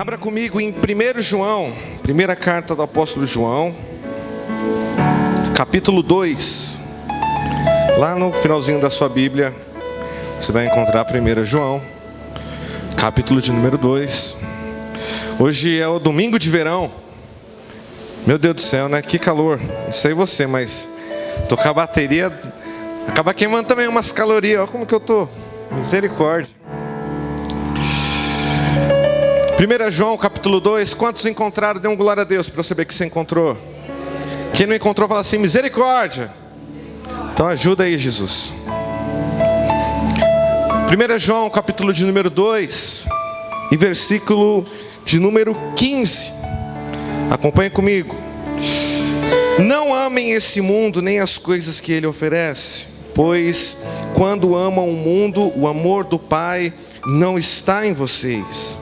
Abra comigo em 1 João, primeira carta do apóstolo João, capítulo 2. Lá no finalzinho da sua Bíblia, você vai encontrar 1 João, capítulo de número 2. Hoje é o domingo de verão. Meu Deus do céu, né? Que calor. Não sei você, mas tocar a bateria acaba queimando também umas calorias. Olha como que eu tô. Misericórdia. 1 João capítulo 2, quantos encontraram? Dê um glória a Deus para eu saber que você encontrou. Quem não encontrou, fala assim, misericórdia. Então ajuda aí, Jesus. 1 João capítulo de número 2, e versículo de número 15. Acompanhe comigo. Não amem esse mundo, nem as coisas que ele oferece, pois quando amam o mundo, o amor do Pai não está em vocês.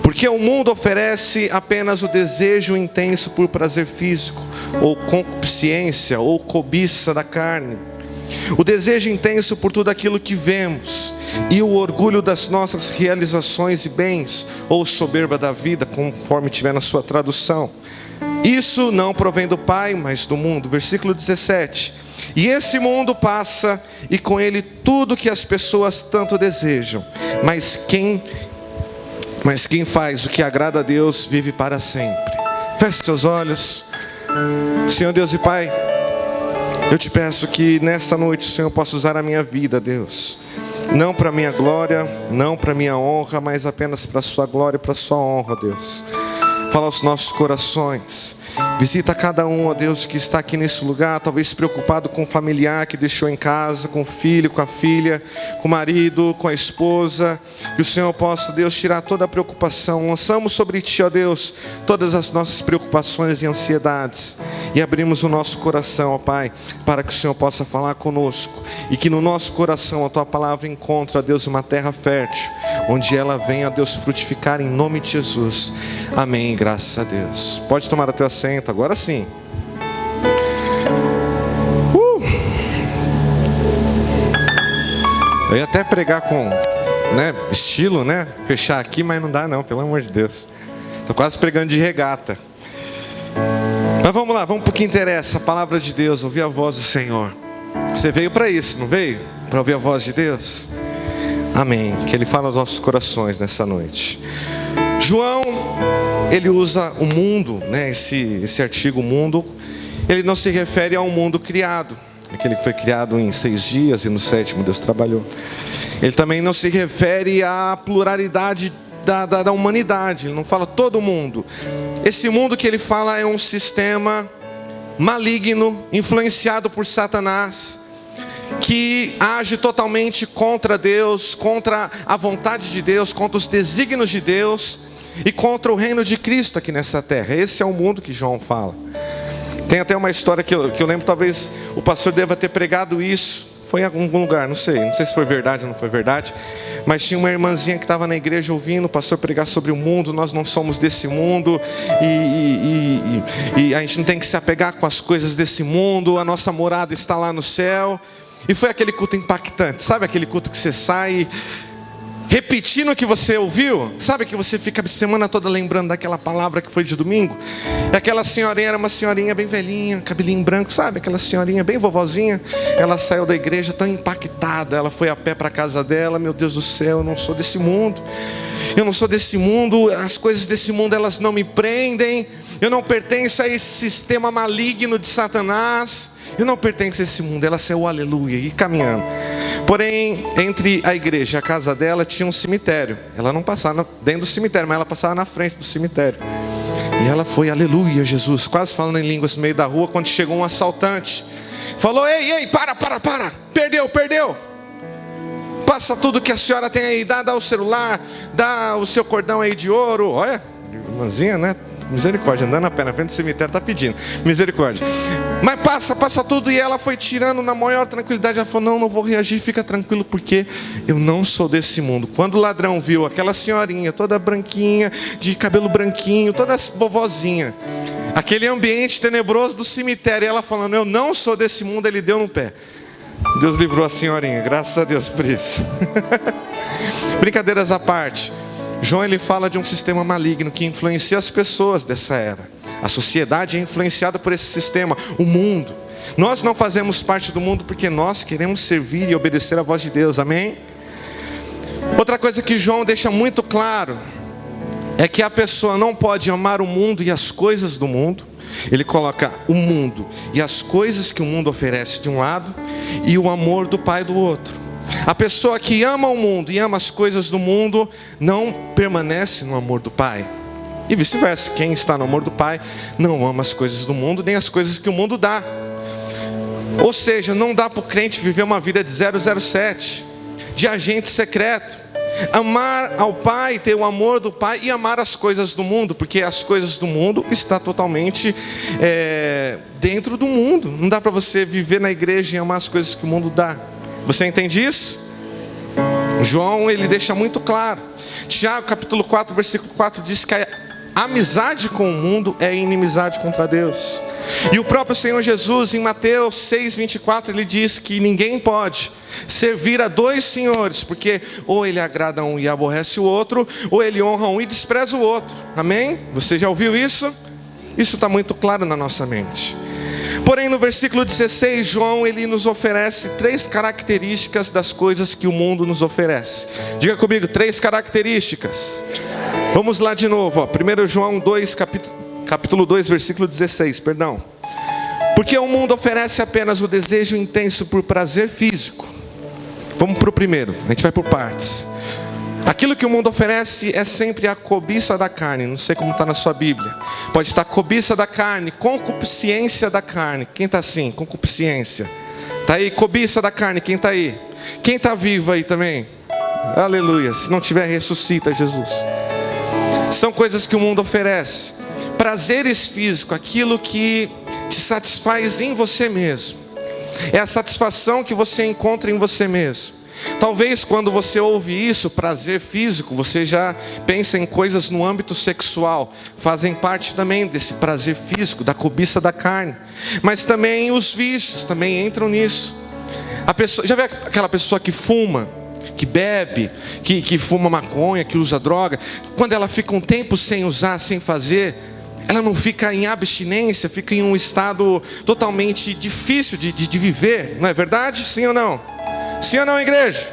Porque o mundo oferece apenas o desejo intenso por prazer físico, ou concupiscência, ou cobiça da carne. O desejo intenso por tudo aquilo que vemos, e o orgulho das nossas realizações e bens, ou soberba da vida, conforme tiver na sua tradução. Isso não provém do Pai, mas do mundo. Versículo 17. E esse mundo passa, e com ele tudo que as pessoas tanto desejam. Mas quem faz o que agrada a Deus vive para sempre. Feche seus olhos. Senhor Deus e Pai, eu te peço que nesta noite o Senhor possa usar a minha vida, Deus. Não para a minha glória, não para a minha honra, mas apenas para a sua glória e para a sua honra, Deus. Fala aos nossos corações. Visita cada um, ó Deus, que está aqui nesse lugar, talvez preocupado com o familiar que deixou em casa, com o filho, com a filha, com o marido, com a esposa. Que o Senhor possa, Deus, tirar toda a preocupação. Lançamos sobre Ti, ó Deus, todas as nossas preocupações e ansiedades. E abrimos o nosso coração, ó Pai, para que o Senhor possa falar conosco. E que no nosso coração a Tua palavra encontre, ó Deus, uma terra fértil, onde ela venha, ó Deus, frutificar em nome de Jesus. Amém, graças a Deus. Pode tomar o teu assento, agora sim. Eu ia até pregar com, estilo, fechar aqui, mas não dá não, pelo amor de Deus. Estou quase pregando de regata. Mas vamos lá, vamos para o que interessa, a palavra de Deus, ouvir a voz do Senhor. Você veio para isso, não veio? Para ouvir a voz de Deus? Amém, que Ele fala aos nossos corações nessa noite. João, ele usa o mundo, esse artigo mundo, ele não se refere ao mundo criado, aquele que foi criado em 6 dias e no 7º Deus trabalhou. Ele também não se refere à pluralidade da humanidade, ele não fala todo mundo. Esse mundo que ele fala é um sistema maligno, influenciado por Satanás, que age totalmente contra Deus, contra a vontade de Deus, contra os desígnios de Deus e contra o reino de Cristo aqui nessa terra. Esse é o mundo que João fala. Tem até uma história que eu lembro, talvez o pastor deva ter pregado isso, foi em algum lugar, não sei se foi verdade ou não foi verdade, mas tinha uma irmãzinha que estava na igreja ouvindo o pastor pregar sobre o mundo. Nós não somos desse mundo, e a gente não tem que se apegar com as coisas desse mundo, a nossa morada está lá no céu. E foi aquele culto impactante, sabe aquele culto que você sai repetindo o que você ouviu? Sabe que você fica a semana toda lembrando daquela palavra que foi de domingo? E aquela senhorinha era uma senhorinha bem velhinha, cabelinho branco, sabe? Aquela senhorinha bem vovozinha. Ela saiu da igreja tão impactada, ela foi a pé para a casa dela. Meu Deus do céu, eu não sou desse mundo. Eu não sou desse mundo, as coisas desse mundo elas não me prendem. Eu não pertenço a esse sistema maligno de Satanás. Eu não pertenço a esse mundo. Ela saiu, aleluia, e caminhando. Porém, entre a igreja e a casa dela tinha um cemitério. Ela não passava dentro do cemitério, mas ela passava na frente do cemitério. E ela foi, aleluia, Jesus, quase falando em línguas no meio da rua, quando chegou um assaltante. Falou, ei, para. Perdeu. Passa tudo que a senhora tem aí, dá o celular, dá o seu cordão aí de ouro. Olha, irmãzinha, misericórdia, andando a pé na frente do cemitério, está pedindo misericórdia. Mas passa tudo, e ela foi tirando na maior tranquilidade. Ela falou, não vou reagir, fica tranquilo, porque eu não sou desse mundo. Quando o ladrão viu aquela senhorinha toda branquinha, de cabelo branquinho, toda vovozinha, aquele ambiente tenebroso do cemitério, e ela falando, eu não sou desse mundo, ele deu no pé. Deus livrou a senhorinha, graças a Deus por isso. Brincadeiras à parte, João ele fala de um sistema maligno que influencia as pessoas dessa era. A sociedade é influenciada por esse sistema, o mundo. Nós não fazemos parte do mundo porque nós queremos servir e obedecer à voz de Deus, amém? Outra coisa que João deixa muito claro é que a pessoa não pode amar o mundo e as coisas do mundo. Ele coloca o mundo e as coisas que o mundo oferece de um lado e o amor do Pai do outro. A pessoa que ama o mundo e ama as coisas do mundo não permanece no amor do Pai. E vice-versa, quem está no amor do Pai não ama as coisas do mundo nem as coisas que o mundo dá. Ou seja, não dá para o crente viver uma vida de 007, de agente secreto. Amar ao Pai, ter o amor do Pai e amar as coisas do mundo, porque as coisas do mundo estão totalmente dentro do mundo. Não dá para você viver na igreja e amar as coisas que o mundo dá. Você entende isso? João ele deixa muito claro. Tiago capítulo 4 versículo 4 diz que a amizade com o mundo é inimizade contra Deus. E o próprio Senhor Jesus em Mateus 6:24 ele diz que ninguém pode servir a dois senhores, porque ou ele agrada um e aborrece o outro, ou ele honra um e despreza o outro. Amém? Você já ouviu isso? Isso está muito claro na nossa mente. Porém no versículo 16, João ele nos oferece 3 características das coisas que o mundo nos oferece. Diga comigo, 3 características. Vamos lá de novo, 1 João 2, capítulo 2, versículo 16, perdão. Porque o mundo oferece apenas o desejo intenso por prazer físico. Vamos para o primeiro, a gente vai por partes. Aquilo que o mundo oferece é sempre a cobiça da carne. Não sei como está na sua Bíblia. Pode estar cobiça da carne, concupiscência da carne. Quem está assim? Concupiscência. Está aí, cobiça da carne, quem está aí? Quem está vivo aí também? Aleluia, se não tiver, ressuscita Jesus. São coisas que o mundo oferece. Prazeres físicos, aquilo que te satisfaz em você mesmo. É a satisfação que você encontra em você mesmo. Talvez quando você ouve isso, prazer físico, você já pensa em coisas no âmbito sexual. Fazem parte também desse prazer físico, da cobiça da carne. Mas também os vícios também entram nisso. A pessoa, já vê aquela pessoa que fuma, que bebe, que fuma maconha, que usa droga? Quando ela fica um tempo sem usar, sem fazer, ela não fica em abstinência, fica em um estado totalmente difícil de viver. Não é verdade? Sim ou não? Sim ou não, igreja?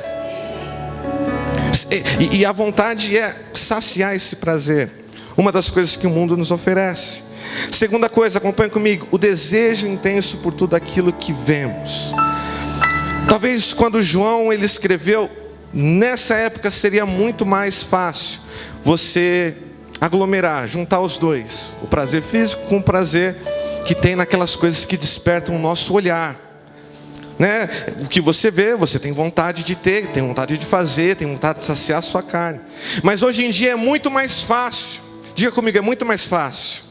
E a vontade é saciar esse prazer. Uma das coisas que o mundo nos oferece. Segunda coisa, acompanhe comigo. O desejo intenso por tudo aquilo que vemos. Talvez quando João ele escreveu, nessa época seria muito mais fácil você aglomerar, juntar os dois. O prazer físico com o prazer que tem naquelas coisas que despertam o nosso olhar. Né? O que você vê, você tem vontade de ter, tem vontade de fazer, tem vontade de saciar a sua carne. Mas hoje em dia é muito mais fácil. Diga comigo, é muito mais fácil.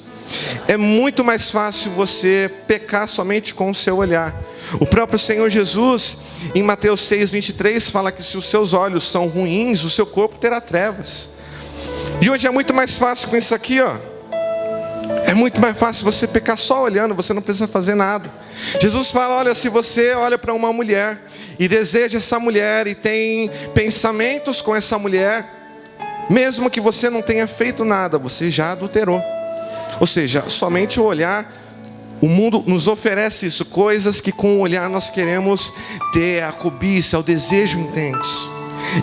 É muito mais fácil você pecar somente com o seu olhar. O próprio Senhor Jesus, em Mateus 6:23, fala que se os seus olhos são ruins, o seu corpo terá trevas. E hoje é muito mais fácil com isso aqui, ó. É muito mais fácil você pecar só olhando, você não precisa fazer nada. Jesus fala, olha, se você olha para uma mulher e deseja essa mulher e tem pensamentos com essa mulher, mesmo que você não tenha feito nada, você já adulterou. Ou seja, somente o olhar, o mundo nos oferece isso, coisas que com o olhar nós queremos ter, a cobiça, o desejo intenso.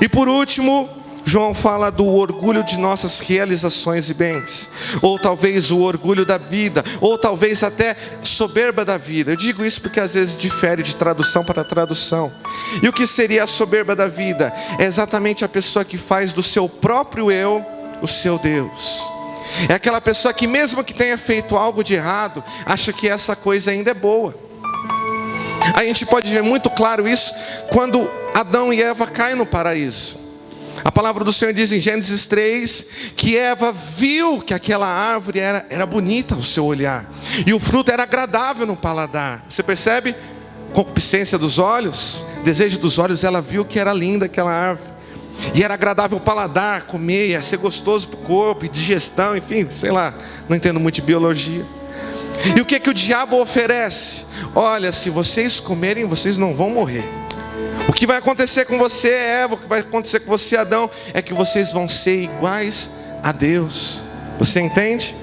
E por último, João fala do orgulho de nossas realizações e bens, ou talvez o orgulho da vida, ou talvez até soberba da vida. Eu digo isso porque às vezes difere de tradução para tradução. E o que seria a soberba da vida? É exatamente a pessoa que faz do seu próprio eu o seu Deus. É aquela pessoa que mesmo que tenha feito algo de errado, acha que essa coisa ainda é boa. A gente pode ver muito claro isso quando Adão e Eva caem no paraíso. A palavra do Senhor diz em Gênesis 3 que Eva viu que aquela árvore era bonita ao seu olhar, e o fruto era agradável no paladar. Você percebe? Concupiscência dos olhos, desejo dos olhos, ela viu que era linda aquela árvore. E era agradável ao paladar, comer, ia ser gostoso para o corpo, digestão, enfim, sei lá, não entendo muito de biologia. E o que o diabo oferece? Olha, se vocês comerem, vocês não vão morrer. O que vai acontecer com você, Eva, o que vai acontecer com você, Adão, é que vocês vão ser iguais a Deus. Você entende?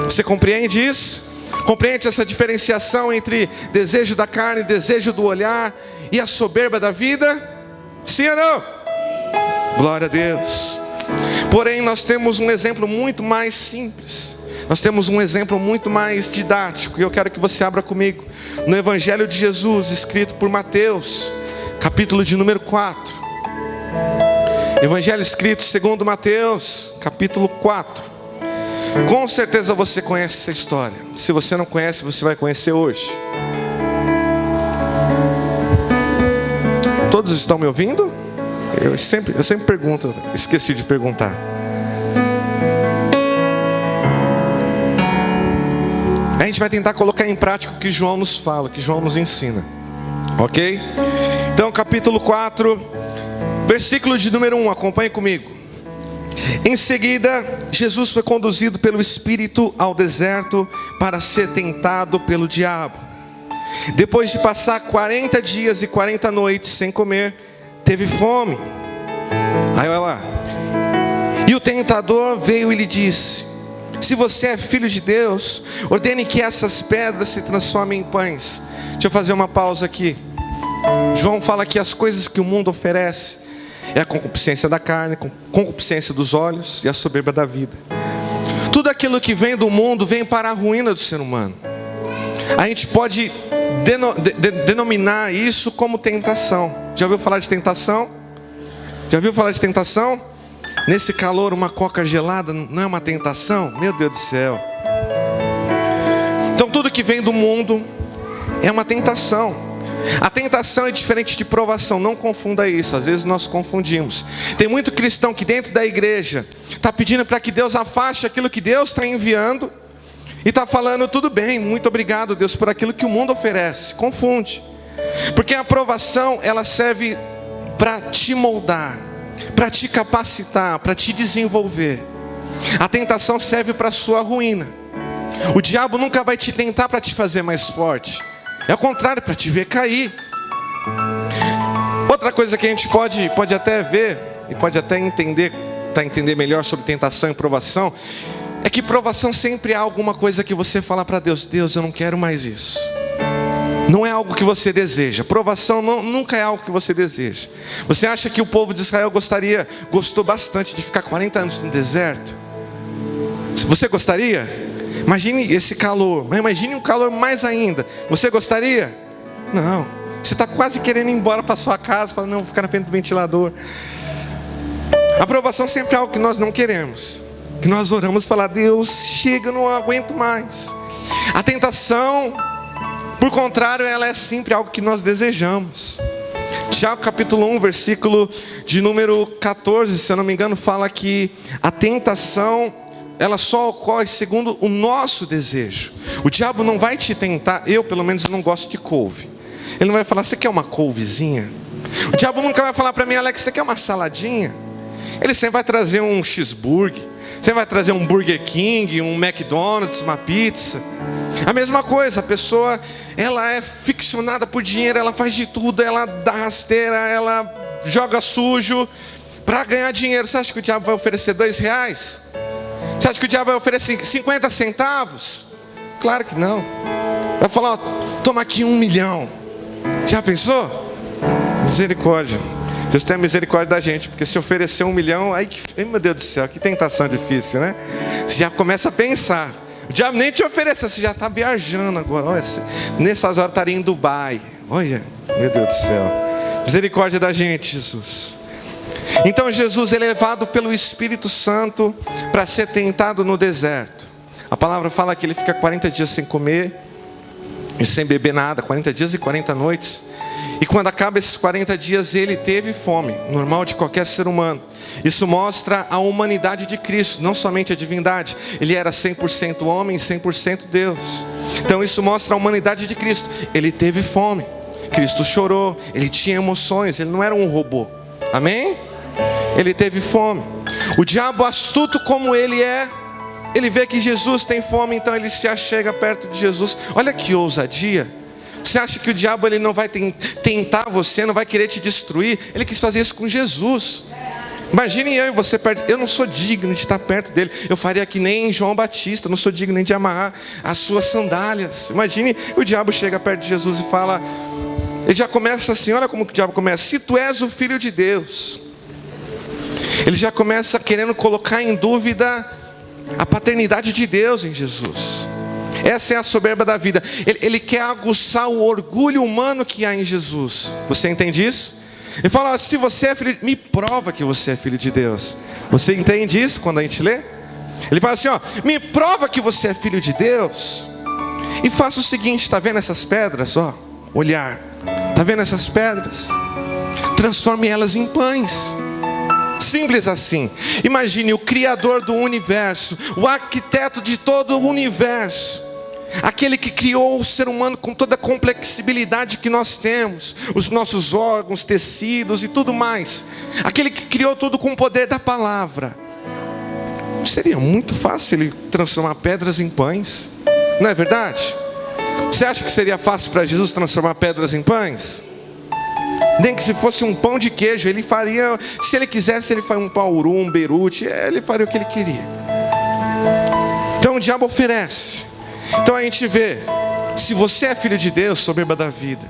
Você compreende isso? Compreende essa diferenciação entre desejo da carne, desejo do olhar e a soberba da vida? Sim ou não? Glória a Deus. Porém, nós temos um exemplo muito mais simples. Nós temos um exemplo muito mais didático. E eu quero que você abra comigo no Evangelho de Jesus, escrito por Mateus, capítulo de número 4. Evangelho escrito segundo Mateus, capítulo 4. Com certeza você conhece essa história. Se você não conhece, você vai conhecer hoje. Todos estão me ouvindo? Eu sempre pergunto, esqueci de perguntar. A gente vai tentar colocar em prática o que João nos fala, o que João nos ensina. Ok? Então, capítulo 4, versículo de número 1, acompanhe comigo. Em seguida, Jesus foi conduzido pelo Espírito ao deserto para ser tentado pelo diabo. Depois de passar 40 dias e 40 noites sem comer, teve fome. Aí olha lá. E o tentador veio e lhe disse: se você é filho de Deus, ordene que essas pedras se transformem em pães. Deixa eu fazer uma pausa aqui. João fala que as coisas que o mundo oferece é a concupiscência da carne, a concupiscência dos olhos e a soberba da vida. Tudo aquilo que vem do mundo vem para a ruína do ser humano. A gente pode denominar isso como tentação. Já ouviu falar de tentação? Já ouviu falar de tentação? Nesse calor, uma coca gelada não é uma tentação? Meu Deus do céu. Então tudo que vem do mundo é uma tentação. A tentação é diferente de provação, não confunda isso. Às vezes nós confundimos. Tem muito cristão que dentro da igreja está pedindo para que Deus afaste aquilo que Deus está enviando, e está falando: tudo bem, muito obrigado Deus por aquilo que o mundo oferece. Confunde. Porque a provação, ela serve para te moldar, para te capacitar, para te desenvolver. A tentação serve para a sua ruína. O diabo nunca vai te tentar para te fazer mais forte. É o contrário, para te ver cair. Outra coisa que a gente pode até ver, e pode até entender, para entender melhor sobre tentação e provação, é que provação sempre é alguma coisa que você fala para Deus: Deus, eu não quero mais isso. Não é algo que você deseja. Provação nunca é algo que você deseja. Você acha que o povo de Israel gostou bastante de ficar 40 anos no deserto? Você gostaria? Imagine esse calor, mas imagine um calor mais ainda. Você gostaria? Não. Você está quase querendo ir embora para sua casa, falando: não, vou ficar na frente do ventilador. A provação sempre é algo que nós não queremos, que nós oramos e falamos: Deus, chega, eu não aguento mais. A tentação, por contrário, ela é sempre algo que nós desejamos. Tiago capítulo 1, versículo de número 14, se eu não me engano, fala que a tentação, ela só ocorre segundo o nosso desejo. O diabo não vai te tentar. Eu, pelo menos, não gosto de couve. Ele não vai falar: você quer uma couvezinha? O diabo nunca vai falar para mim: Alex, você quer uma saladinha? Ele sempre vai trazer um cheeseburger, sempre vai trazer um Burger King, um McDonald's, uma pizza. A mesma coisa, a pessoa, ela é ficcionada por dinheiro, ela faz de tudo, ela dá rasteira, ela joga sujo para ganhar dinheiro. Você acha que o diabo vai oferecer R$2? Você acha que o diabo vai oferecer 50 centavos? Claro que não. Vai falar: ó, toma aqui 1 milhão. Já pensou? Misericórdia. Deus tem misericórdia da gente, porque se oferecer 1 milhão, aí, meu Deus do céu, que tentação difícil, né? Você já começa a pensar. O diabo nem te ofereceu, você já está viajando agora. Olha, nessas horas estaria em Dubai. Olha, meu Deus do céu. Misericórdia da gente, Jesus. Então Jesus é levado pelo Espírito Santo para ser tentado no deserto. A palavra fala que ele fica 40 dias sem comer e sem beber nada, 40 dias e 40 noites. E quando acaba esses 40 dias, ele teve fome, normal de qualquer ser humano. Isso mostra a humanidade de Cristo, não somente a divindade. Ele era 100% homem e 100% Deus. Então isso mostra a humanidade de Cristo. Ele teve fome, Cristo chorou, ele tinha emoções, ele não era um robô. Amém? Ele teve fome. O diabo, astuto como ele é, ele vê que Jesus tem fome, então ele se achega perto de Jesus. Olha que ousadia. Você acha que o diabo ele não vai tentar você, não vai querer te destruir? Ele quis fazer isso com Jesus. Imagine eu e você perto. Eu não sou digno de estar perto dele. Eu faria que nem João Batista. Não sou digno nem de amarrar as suas sandálias. Imagine o diabo chega perto de Jesus e fala. Ele já começa assim, olha como que o diabo começa. Se tu és o filho de Deus. Ele já começa querendo colocar em dúvida a paternidade de Deus em Jesus. Essa é a soberba da vida. Ele quer aguçar o orgulho humano que há em Jesus. Você entende isso? Ele fala, se você é filho, me prova que você é filho de Deus. Você entende isso quando a gente lê? Ele fala assim, me prova que você é filho de Deus. E faça o seguinte, está vendo essas pedras? Olhar, está vendo essas pedras? Transforme elas em pães. Simples assim. Imagine o Criador do universo, o arquiteto de todo o universo, aquele que criou o ser humano com toda a complexibilidade que nós temos, os nossos órgãos, tecidos e tudo mais, aquele que criou tudo com o poder da palavra. Seria muito fácil ele transformar pedras em pães, não é verdade? Você acha que seria fácil para Jesus transformar pedras em pães? Nem que se fosse um pão de queijo, ele faria. Se ele quisesse, ele faria um pauru, um berute, ele faria o que ele queria. Então o diabo oferece. Então a gente vê, se você é filho de Deus, soberba da vida,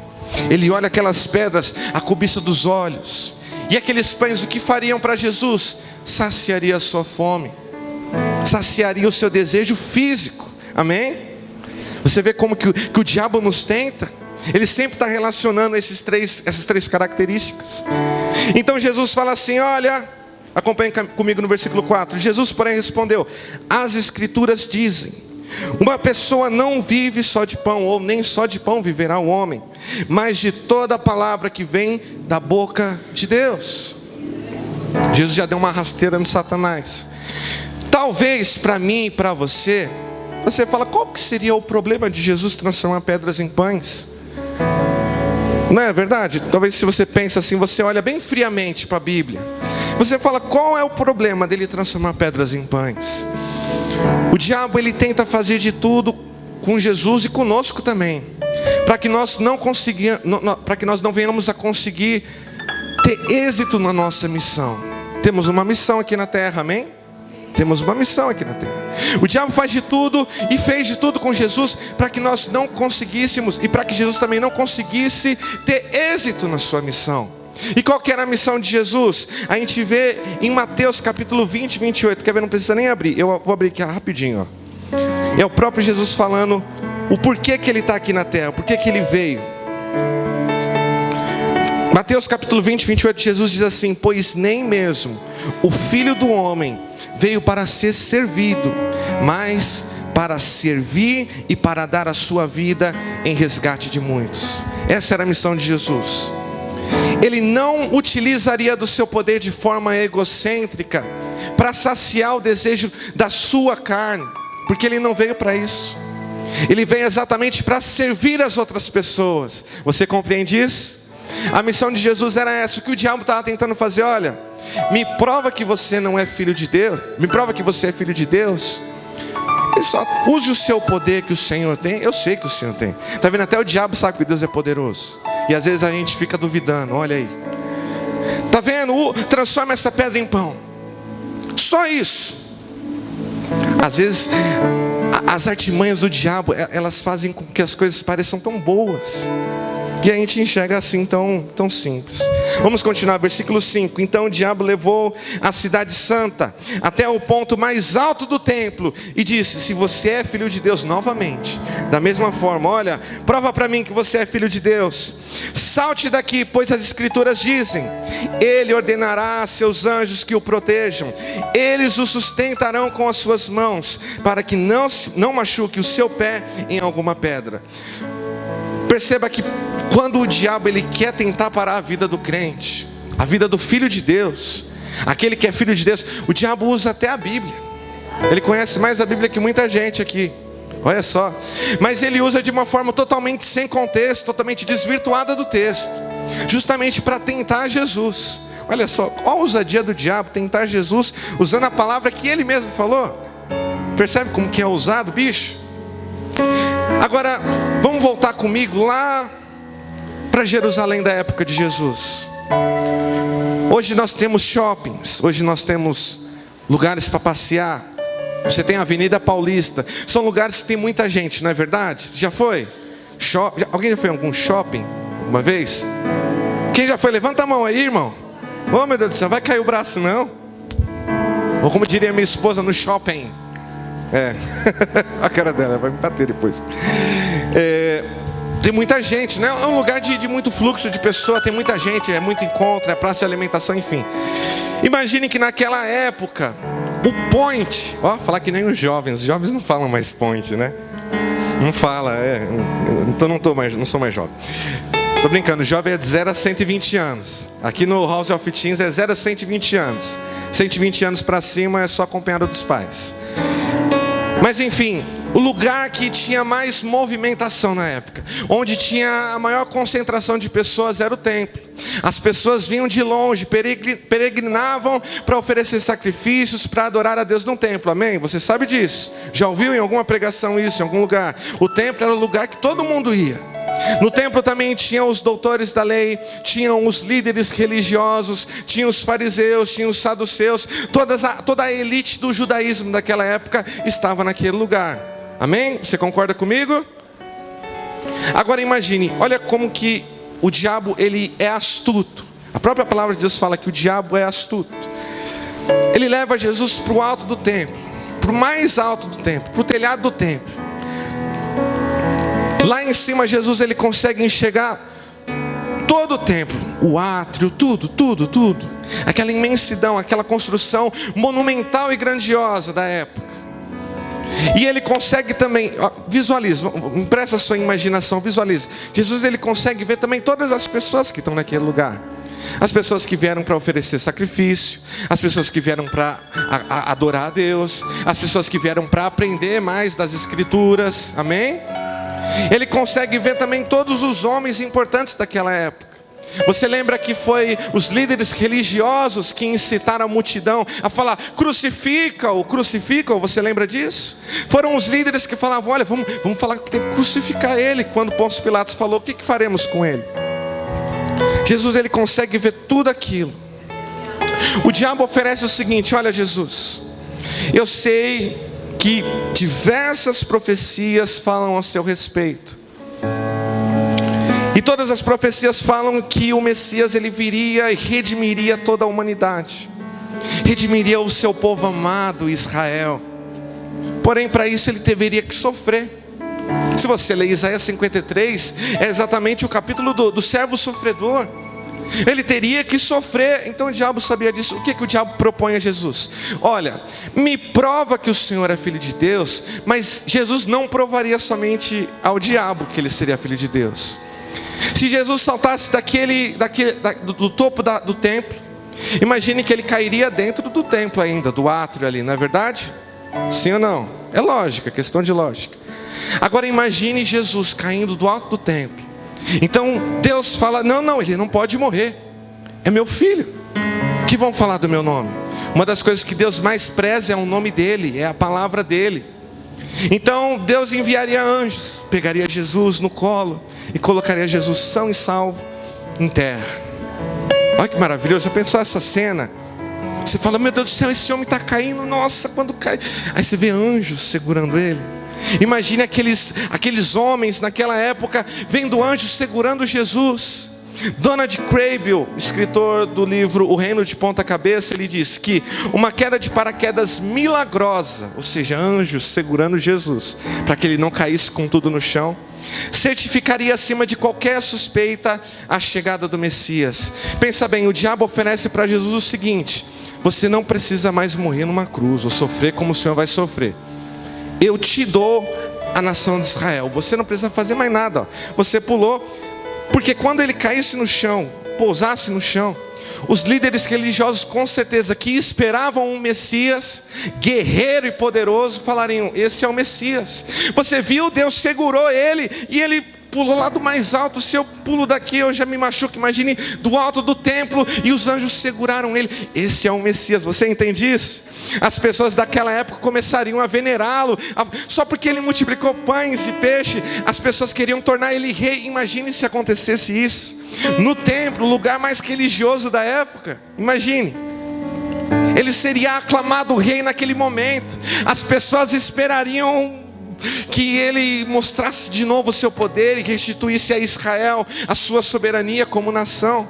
ele olha aquelas pedras, a cobiça dos olhos, e aqueles pães, o que fariam para Jesus? Saciaria a sua fome, saciaria o seu desejo físico, amém? Você vê como que o diabo nos tenta. Ele sempre está relacionando essas três características. Então Jesus fala assim, olha, acompanhe comigo no versículo 4. Jesus, porém, respondeu, as escrituras dizem, uma pessoa não vive só de pão, ou nem só de pão viverá o homem, mas de toda a palavra que vem da boca de Deus. Jesus já deu uma rasteira no Satanás. Talvez para mim e para você, você fala, qual que seria o problema de Jesus transformar pedras em pães? Não é verdade? Talvez se você pensa assim, você olha bem friamente para a Bíblia. Você fala, qual é o problema dele transformar pedras em pães? O diabo ele tenta fazer de tudo com Jesus e conosco também, para que nós não venhamos a conseguir ter êxito na nossa missão. Temos uma missão aqui na terra, amém? Temos uma missão aqui na terra. O diabo faz de tudo e fez de tudo com Jesus para que nós não conseguíssemos, e para que Jesus também não conseguisse ter êxito na sua missão. E qual que era a missão de Jesus? A gente vê em Mateus capítulo 20, 28. Quer ver? Não precisa nem abrir. Eu vou abrir aqui rapidinho. É o próprio Jesus falando o porquê que ele está aqui na terra, o porquê que ele veio. Mateus capítulo 20, 28, Jesus diz assim, pois nem mesmo o Filho do Homem veio para ser servido, mas para servir e para dar a sua vida em resgate de muitos. Essa era a missão de Jesus. Ele não utilizaria do seu poder de forma egocêntrica para saciar o desejo da sua carne, porque ele não veio para isso. Ele veio exatamente para servir as outras pessoas. Você compreende isso? A missão de Jesus era essa. O que o diabo estava tentando fazer, olha, me prova que você não é filho de Deus, me prova que você é filho de Deus. Ele só use o seu poder que o Senhor tem. Eu sei que o Senhor tem. Está vendo? Até o diabo sabe que Deus é poderoso. E às vezes a gente fica duvidando. Olha aí. Está vendo? Transforma essa pedra em pão. Só isso. Às vezes as artimanhas do diabo, elas fazem com que as coisas pareçam tão boas, e a gente enxerga assim tão simples. Vamos continuar, versículo 5. Então o diabo levou a cidade santa até o ponto mais alto do templo e disse, se você é filho de Deus, novamente, da mesma forma, olha, prova para mim que você é filho de Deus. Salte daqui, pois as escrituras dizem, ele ordenará a seus anjos que o protejam, eles o sustentarão com as suas mãos, para que não machuque o seu pé em alguma pedra. Perceba que quando o diabo ele quer tentar parar a vida do crente, a vida do filho de Deus, aquele que é filho de Deus, o diabo usa até a Bíblia. Ele conhece mais a Bíblia que muita gente aqui. Olha só. Mas ele usa de uma forma totalmente sem contexto, totalmente desvirtuada do texto, justamente para tentar Jesus. Olha só, qual a ousadia do diabo, tentar Jesus usando a palavra que ele mesmo falou. Percebe como que é ousado, bicho? Agora, vamos voltar comigo lá para Jerusalém da época de Jesus. Hoje nós temos shoppings, hoje nós temos lugares para passear. Você tem a Avenida Paulista, são lugares que tem muita gente, não é verdade? Já foi? Alguém já foi em algum shopping alguma vez? Quem já foi? Levanta a mão aí, irmão. Oh, meu Deus do céu, vai cair o braço não? Ou como diria minha esposa, no shopping. A cara dela vai me bater depois. Tem muita gente, né? É um lugar de muito fluxo de pessoa, tem muita gente, é muito encontro, é praça de alimentação, enfim. Imagine que naquela época, o point, falar que nem os jovens não falam mais point, né? Não fala, então não sou mais jovem. Tô brincando, jovem é de 0 a 120 anos. Aqui no House of Teens é 0 a 120 anos. 120 anos para cima é só acompanhado dos pais. Mas enfim, o lugar que tinha mais movimentação na época, onde tinha a maior concentração de pessoas, era o templo. As pessoas vinham de longe, peregrinavam para oferecer sacrifícios, para adorar a Deus no templo, amém? Você sabe disso? Já ouviu em alguma pregação isso, em algum lugar? O templo era o lugar que todo mundo ia. No templo também tinham os doutores da lei, tinham os líderes religiosos, tinham os fariseus, tinham os saduceus, toda a elite do judaísmo daquela época estava naquele lugar. Amém? Você concorda comigo? Agora imagine, olha como que o diabo ele é astuto. A própria palavra de Deus fala que o diabo é astuto. Ele leva Jesus para o alto do templo, para o mais alto do templo, para o telhado do templo. Lá em cima Jesus ele consegue enxergar todo o templo, o átrio, tudo. Aquela imensidão, aquela construção monumental e grandiosa da época. E ele consegue também, visualiza, empresta a sua imaginação, visualiza. Jesus ele consegue ver também todas as pessoas que estão naquele lugar. As pessoas que vieram para oferecer sacrifício, as pessoas que vieram para adorar a Deus, as pessoas que vieram para aprender mais das Escrituras, amém? Ele consegue ver também todos os homens importantes daquela época. Você lembra que foi os líderes religiosos que incitaram a multidão a falar, crucifica-o, você lembra disso? Foram os líderes que falavam, olha, vamos falar que tem que crucificar ele. Quando Pôncio Pilatos falou, o que faremos com ele? Jesus ele consegue ver tudo aquilo. O diabo oferece o seguinte, olha Jesus, eu sei que diversas profecias falam ao seu respeito. E todas as profecias falam que o Messias ele viria e redimiria toda a humanidade. Redimiria o seu povo amado, Israel. Porém, para isso ele deveria que sofrer. Se você ler Isaías 53, é exatamente o capítulo do servo sofredor. Ele teria que sofrer. Então o diabo sabia disso. O que o diabo propõe a Jesus? Olha, me prova que o Senhor é filho de Deus. Mas Jesus não provaria somente ao diabo que ele seria filho de Deus. Se Jesus saltasse do topo do templo, imagine que ele cairia dentro do templo ainda, do átrio ali, não é verdade? Sim ou não? É lógica, questão de lógica. Agora imagine Jesus caindo do alto do templo. Então Deus fala, não, ele não pode morrer, é meu filho. O que vão falar do meu nome? Uma das coisas que Deus mais preza é o nome dele, é a palavra dele. Então Deus enviaria anjos, pegaria Jesus no colo e colocaria Jesus são e salvo em terra. Olha que maravilhoso, já pensou essa cena? Você fala, meu Deus do céu, esse homem está caindo, nossa, quando cai. Aí você vê anjos segurando ele. Imagine aqueles homens naquela época vendo anjos segurando Jesus. Donald Kraybill, escritor do livro O Reino de Ponta Cabeça, ele diz que uma queda de paraquedas milagrosa, ou seja, anjos segurando Jesus para que ele não caísse com tudo no chão, certificaria acima de qualquer suspeita a chegada do Messias. Pensa bem, o diabo oferece para Jesus o seguinte: você não precisa mais morrer numa cruz ou sofrer como o Senhor vai sofrer. Eu te dou a nação de Israel, você não precisa fazer mais nada. Você pulou, porque quando ele caísse no chão, pousasse no chão, os líderes religiosos com certeza que esperavam um Messias guerreiro e poderoso falariam, esse é o Messias. Você viu, Deus segurou ele e ele pulou lá do mais alto, se eu pulo daqui eu já me machuco. Imagine do alto do templo, e os anjos seguraram ele. Esse é o Messias, você entende isso? As pessoas daquela época começariam a venerá-lo, só porque ele multiplicou pães e peixe, as pessoas queriam tornar ele rei. Imagine se acontecesse isso no templo, o lugar mais religioso da época. Imagine, ele seria aclamado rei naquele momento. As pessoas esperariam que ele mostrasse de novo o seu poder e restituísse a Israel a sua soberania como nação.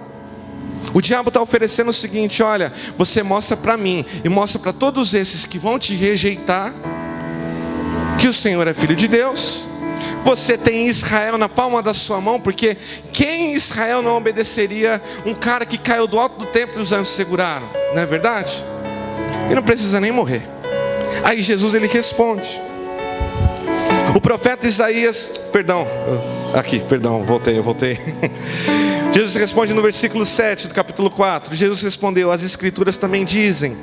O diabo está oferecendo o seguinte: olha, você mostra para mim e mostra para todos esses que vão te rejeitar que o Senhor é filho de Deus. Você tem Israel na palma da sua mão, porque quem em Israel não obedeceria um cara que caiu do alto do templo e os anjos seguraram? Não é verdade? E não precisa nem morrer. Aí Jesus ele responde. O profeta Isaías, voltei. Jesus responde no versículo 7 do capítulo 4. Jesus respondeu: as escrituras também dizem: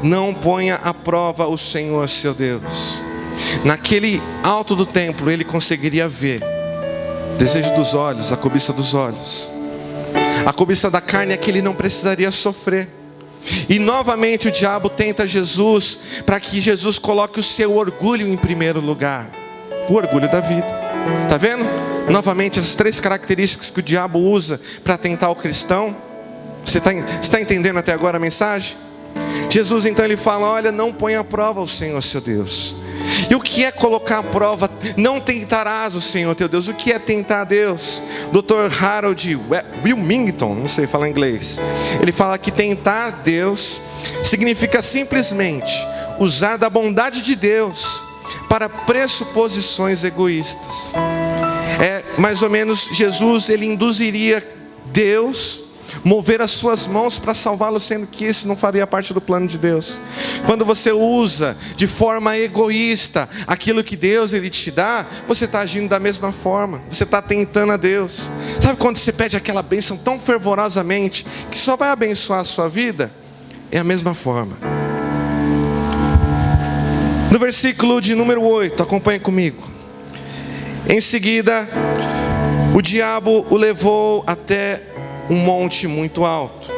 não ponha à prova o Senhor seu Deus. Naquele alto do templo ele conseguiria ver o desejo dos olhos, a cobiça dos olhos. A cobiça da carne é que ele não precisaria sofrer. E novamente o diabo tenta Jesus para que Jesus coloque o seu orgulho em primeiro lugar. O orgulho da vida. Está vendo? Novamente as três características que o diabo usa para tentar o cristão. Você está entendendo até agora a mensagem? Jesus então ele fala: olha, não põe à prova o Senhor seu Deus. E o que é colocar à prova? Não tentarás o Senhor teu Deus. O que é tentar a Deus? Dr. Harold Wilmington, não sei falar inglês, ele fala que tentar Deus significa simplesmente usar da bondade de Deus para pressuposições egoístas. É mais ou menos, Jesus ele induziria Deus mover as suas mãos para salvá-lo, sendo que isso não faria parte do plano de Deus. Quando você usa de forma egoísta aquilo que Deus ele te dá, você está agindo da mesma forma. Você está tentando a Deus. Sabe quando você pede aquela bênção tão fervorosamente que só vai abençoar a sua vida? É a mesma forma. No versículo de número 8, acompanhe comigo. Em seguida, o diabo o levou até um monte muito alto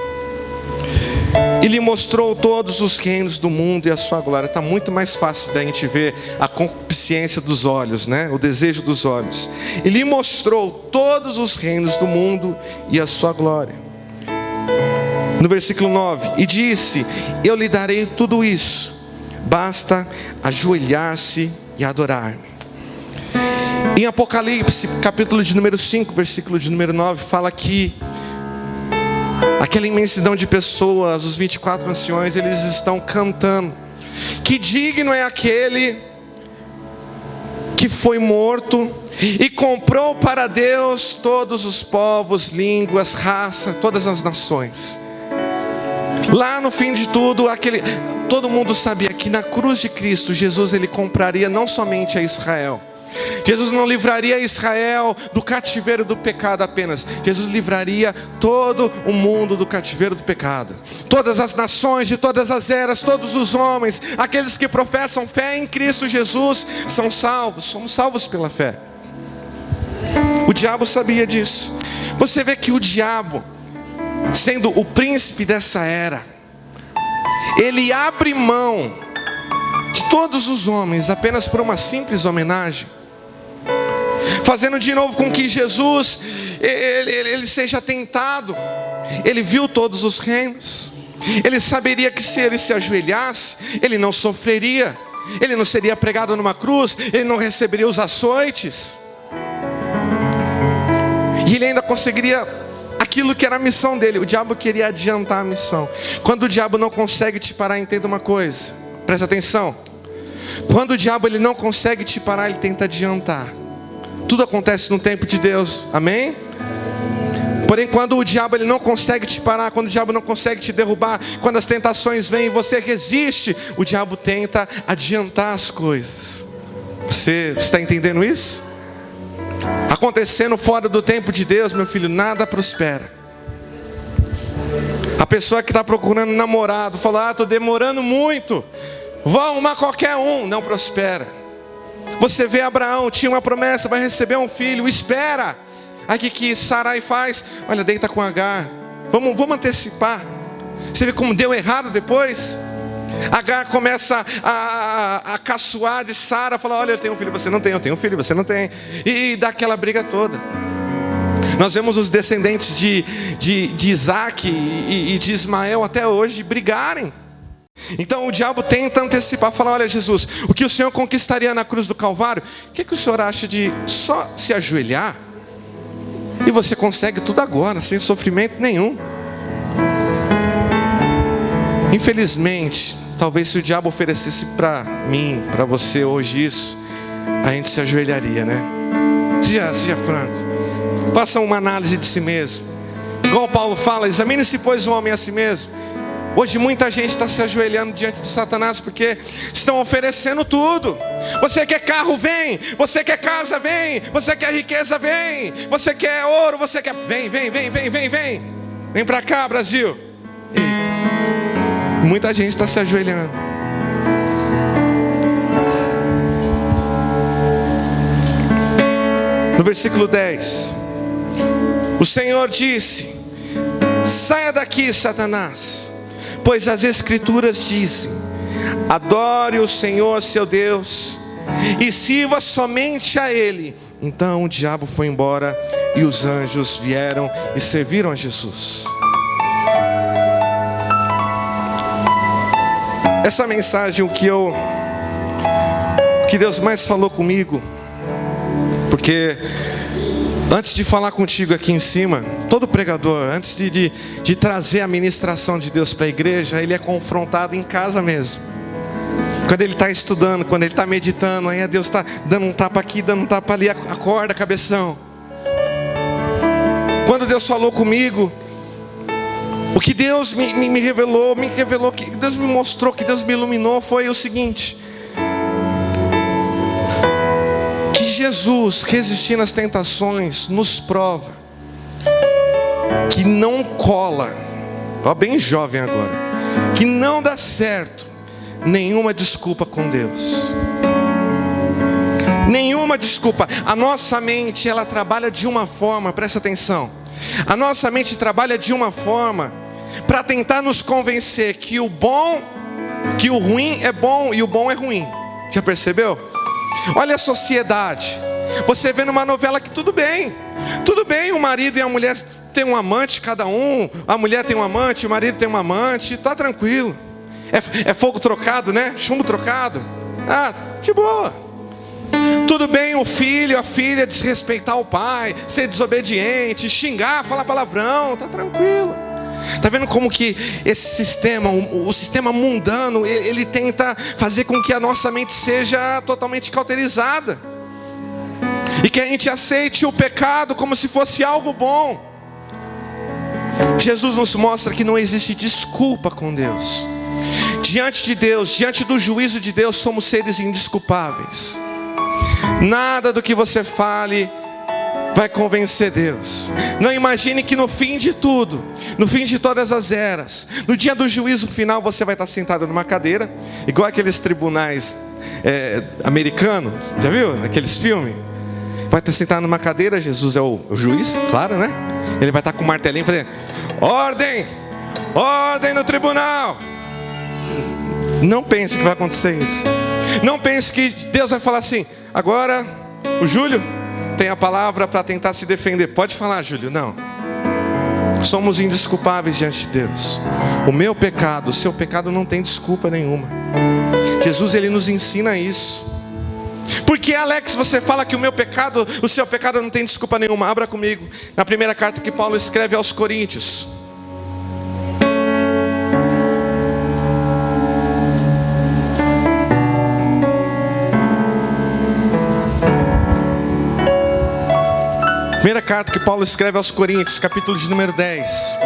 e lhe mostrou todos os reinos do mundo e a sua glória. Está muito mais fácil da gente ver a concupiscência dos olhos, né? O desejo dos olhos. E lhe mostrou todos os reinos do mundo e a sua glória. No versículo 9, e disse: eu lhe darei tudo isso, basta ajoelhar-se e adorar-me. Em Apocalipse, capítulo de número 5, versículo de número 9, fala que aquela imensidão de pessoas, os 24 anciões, eles estão cantando: que digno é aquele que foi morto e comprou para Deus todos os povos, línguas, raças, todas as nações. Lá no fim de tudo, todo mundo sabia que na cruz de Cristo, Jesus ele compraria não somente a Israel. Jesus não livraria Israel do cativeiro do pecado apenas. Jesus livraria todo o mundo do cativeiro do pecado. Todas as nações, de todas as eras, todos os homens, aqueles que professam fé em Cristo Jesus, são salvos. Somos salvos pela fé. O diabo sabia disso. Você vê que o diabo, sendo o príncipe dessa era, ele abre mão de todos os homens apenas por uma simples homenagem, fazendo de novo com que Jesus ele seja tentado. Ele viu todos os reinos. Ele saberia que se ele se ajoelhasse, ele não sofreria, ele não seria pregado numa cruz, ele não receberia os açoites, e ele ainda conseguiria aquilo que era a missão dele. O diabo queria adiantar a missão. Quando o diabo não consegue te parar, entenda uma coisa, presta atenção. Quando o diabo ele não consegue te parar, ele tenta adiantar. Tudo acontece no tempo de Deus, amém? Porém, quando o diabo ele não consegue te parar, quando o diabo não consegue te derrubar, quando as tentações vêm e você resiste, o diabo tenta adiantar as coisas. Você está entendendo isso? Acontecendo fora do tempo de Deus, meu filho, nada prospera. A pessoa que está procurando namorado, fala: estou demorando muito, vou arrumar qualquer um, não prospera. Você vê Abraão, tinha uma promessa, vai receber um filho, espera. Aí que Sarai faz? Olha, deita com Agar. Vamos antecipar. Você vê como deu errado depois? Agar começa a caçoar de Sara, fala: olha, eu tenho um filho, você não tem, eu tenho um filho, você não tem. E dá aquela briga toda. Nós vemos os descendentes de Isaac e de Ismael até hoje brigarem. Então o diabo tenta antecipar, falar: olha, Jesus, o que o Senhor conquistaria na cruz do Calvário, o que o Senhor acha de só se ajoelhar? E você consegue tudo agora, sem sofrimento nenhum. Infelizmente, talvez se o diabo oferecesse para mim, para você hoje isso, a gente se ajoelharia, né? Seja franco, faça uma análise de si mesmo. Igual Paulo fala: examine-se pois o homem a si mesmo. Hoje muita gente está se ajoelhando diante de Satanás porque estão oferecendo tudo. Você quer carro, vem. Você quer casa, vem. Você quer riqueza, vem. Você quer ouro, você quer... Vem. Vem para cá, Brasil. Eita. Muita gente está se ajoelhando. No versículo 10, o Senhor disse: saia daqui, Satanás, pois as Escrituras dizem: adore o Senhor seu Deus e sirva somente a Ele. Então o diabo foi embora e os anjos vieram e serviram a Jesus. Essa mensagem, o que Deus mais falou comigo, porque antes de falar contigo aqui em cima, todo pregador, antes de trazer a ministração de Deus para a igreja, ele é confrontado em casa mesmo. Quando ele está estudando, quando ele está meditando, aí Deus está dando um tapa aqui, dando um tapa ali, acorda, cabeção. Quando Deus falou comigo, o que Deus me revelou, que Deus me mostrou, que Deus me iluminou, foi o seguinte: que Jesus, resistindo às tentações, nos prova que não cola, ó, bem jovem agora, que não dá certo nenhuma desculpa com Deus. Nenhuma desculpa. A nossa mente, ela trabalha de uma forma, presta atenção. A nossa mente trabalha de uma forma para tentar nos convencer que o ruim é bom e o bom é ruim. Já percebeu? Olha a sociedade. Você vê numa novela que tudo bem, o marido e a mulher tem um amante cada um, a mulher tem um amante, o marido tem um amante, tá tranquilo. É fogo trocado, né? Chumbo trocado. Ah, de boa. Tudo bem o filho, a filha desrespeitar o pai, ser desobediente, xingar, falar palavrão, tá tranquilo. Tá vendo como que esse sistema, o sistema mundano, ele tenta fazer com que a nossa mente seja totalmente cauterizada, e que a gente aceite o pecado como se fosse algo bom. Jesus nos mostra que não existe desculpa com Deus. Diante de Deus, diante do juízo de Deus, somos seres indesculpáveis. Nada do que você fale vai convencer Deus. Não imagine que no fim de tudo, no fim de todas as eras, no dia do juízo final, você vai estar sentado numa cadeira, igual aqueles tribunais americanos, já viu? Naqueles filmes. Vai estar sentado numa cadeira, Jesus é o juiz, claro, né? Ele vai estar com o martelinho fazendo: ordem, ordem no tribunal. Não pense que vai acontecer isso. Não pense que Deus vai falar assim: agora o Júlio tem a palavra para tentar se defender. Pode falar, Júlio. Não. Somos indesculpáveis diante de Deus. O meu pecado, o seu pecado não tem desculpa nenhuma. Jesus, ele nos ensina isso. Porque, Alex, você fala que o seu pecado não tem desculpa nenhuma. Abra comigo na primeira carta que Paulo escreve aos Coríntios. Primeira carta que Paulo escreve aos Coríntios, capítulo de número 10.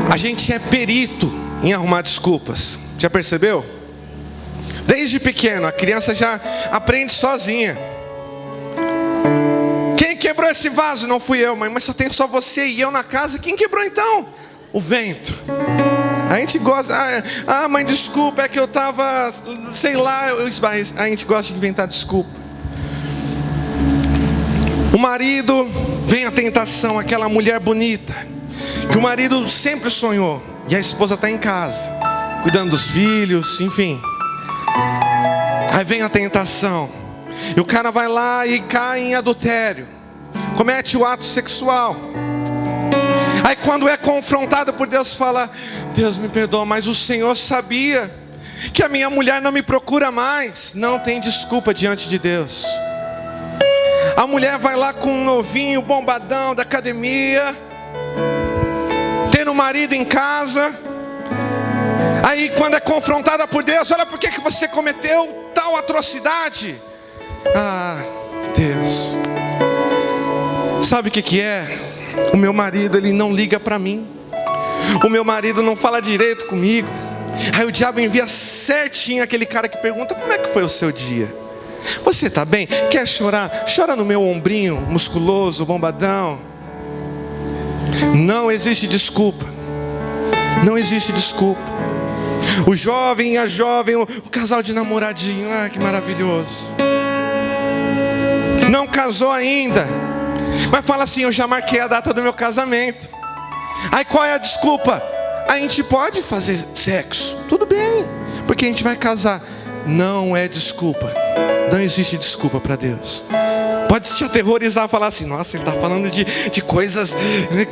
A gente é perito em arrumar desculpas. Já percebeu? Desde pequeno, a criança já aprende sozinha. Quem quebrou esse vaso? Não fui eu, mãe, mas só tem só você e eu na casa. Quem quebrou então? O vento. A gente gosta, mãe, desculpa, é que eu estava, sei lá, a gente gosta de inventar desculpa. O marido, vem a tentação, aquela mulher bonita, que o marido sempre sonhou, e a esposa está em casa, cuidando dos filhos, enfim. Aí vem a tentação, e o cara vai lá e cai em adultério, comete o ato sexual. Aí quando é confrontado por Deus, fala: Deus me perdoa, mas o Senhor sabia que a minha mulher não me procura mais. Não tem desculpa diante de Deus. A mulher vai lá com um novinho, bombadão da academia, tendo um marido em casa. Aí quando é confrontada por Deus: olha, por que você cometeu tal atrocidade? Deus, sabe o que é? O meu marido, ele não liga para mim. O meu marido não fala direito comigo. Aí o diabo envia certinho aquele cara que pergunta: como é que foi o seu dia? Você está bem? Quer chorar? Chora no meu ombrinho musculoso, bombadão. Não existe desculpa. Não existe desculpa. O jovem e a jovem, o casal de namoradinho, que maravilhoso. Não casou ainda, mas fala assim: eu já marquei a data do meu casamento. Aí qual é a desculpa? A gente pode fazer sexo, tudo bem, porque a gente vai casar. Não é desculpa. Não existe desculpa para Deus. Pode te aterrorizar, falar assim: nossa, ele está falando de coisas